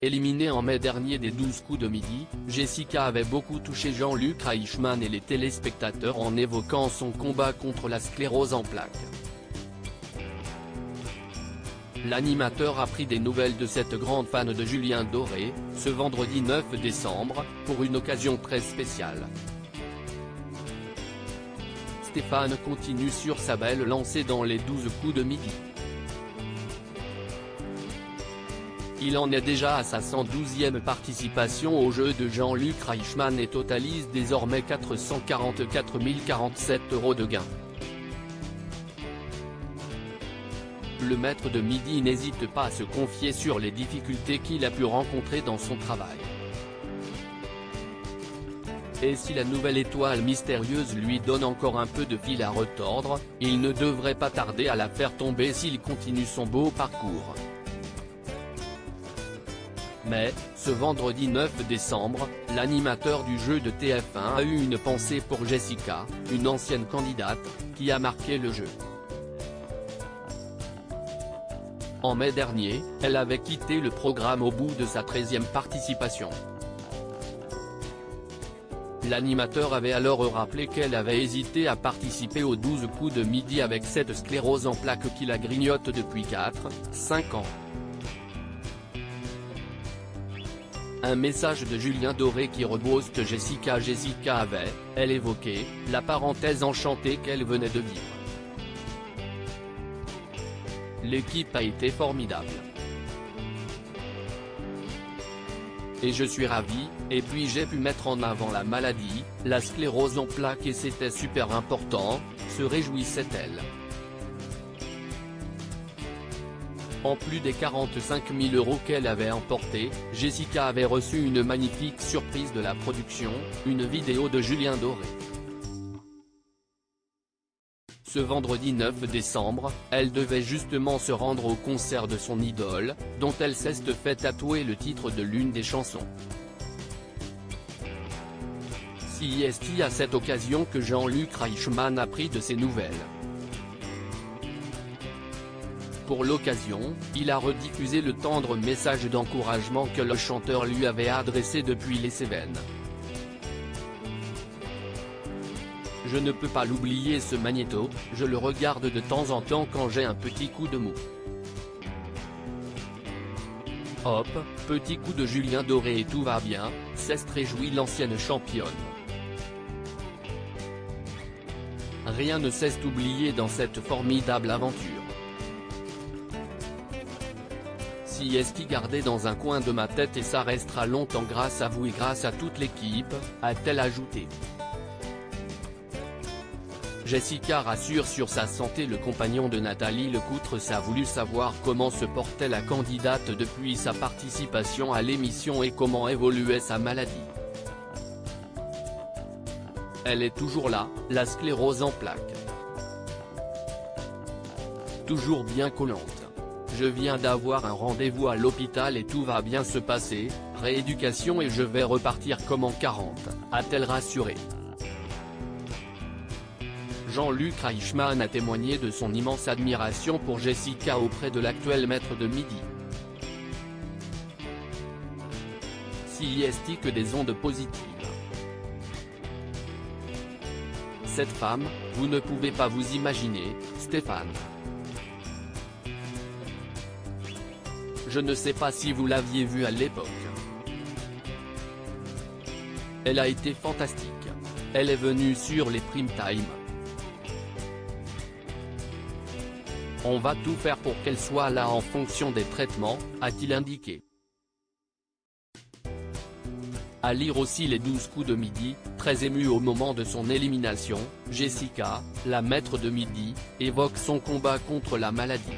Éliminée en mai dernier des 12 coups de midi, Jessica avait beaucoup touché Jean-Luc Reichmann et les téléspectateurs en évoquant son combat contre la sclérose en plaques. L'animateur a pris des nouvelles de cette grande fan de Julien Doré, ce vendredi 9 décembre, pour une occasion très spéciale. Stéphane continue sur sa belle lancée dans les 12 coups de midi. Il en est déjà à sa 112e participation au jeu de Jean-Luc Reichmann et totalise désormais 444 047 € de gains. Le maître de midi n'hésite pas à se confier sur les difficultés qu'il a pu rencontrer dans son travail. Et si la nouvelle étoile mystérieuse lui donne encore un peu de fil à retordre, il ne devrait pas tarder à la faire tomber s'il continue son beau parcours. Mais, ce vendredi 9 décembre, l'animateur du jeu de TF1 a eu une pensée pour Jessica, une ancienne candidate, qui a marqué le jeu. En mai dernier, elle avait quitté le programme au bout de sa 13e participation. L'animateur avait alors rappelé qu'elle avait hésité à participer aux 12 coups de midi avec cette sclérose en plaques qui la grignote depuis 4-5 ans. Un message de Julien Doré qui rebooste Jessica. Jessica avait, elle, évoqué la parenthèse enchantée qu'elle venait de vivre. L'équipe a été formidable. Et je suis ravie, et puis j'ai pu mettre en avant la maladie, la sclérose en plaques et c'était super important, se réjouissait-elle. En plus des 45 000 € qu'elle avait emportés, Jessica avait reçu une magnifique surprise de la production, une vidéo de Julien Doré. Ce vendredi 9 décembre, elle devait justement se rendre au concert de son idole, dont elle s'est fait tatouer le titre de l'une des chansons. C'est à cette occasion que Jean-Luc Reichmann a pris de ses nouvelles. Pour l'occasion, il a rediffusé le tendre message d'encouragement que le chanteur lui avait adressé depuis les Cévennes. Je ne peux pas l'oublier ce magnéto, je le regarde de temps en temps quand j'ai un petit coup de mou. Hop, petit coup de Julien Doré et tout va bien, s'est réjouie l'ancienne championne. Rien ne s'est oublié dans cette formidable aventure. Si est gardé dans un coin de ma tête et ça restera longtemps grâce à vous et grâce à toute l'équipe, a-t-elle ajouté. Jessica rassure sur sa santé. Le compagnon de Nathalie Lecoutre a voulu savoir comment se portait la candidate depuis sa participation à l'émission et comment évoluait sa maladie. Elle est toujours là, la sclérose en plaques. Toujours bien collante. Je viens d'avoir un rendez-vous à l'hôpital et tout va bien se passer, rééducation et je vais repartir comme en 40, a-t-elle rassuré. Jean-Luc Reichmann a témoigné de son immense admiration pour Jessica auprès de l'actuel maître de midi. C'est que des ondes positives. Cette femme, vous ne pouvez pas vous imaginer, Stéphane. Je ne sais pas si vous l'aviez vue à l'époque. Elle a été fantastique. Elle est venue sur les prime time. On va tout faire pour qu'elle soit là en fonction des traitements, a-t-il indiqué. À lire aussi les 12 coups de midi, très émue au moment de son élimination, Jessica, la maître de midi, évoque son combat contre la maladie.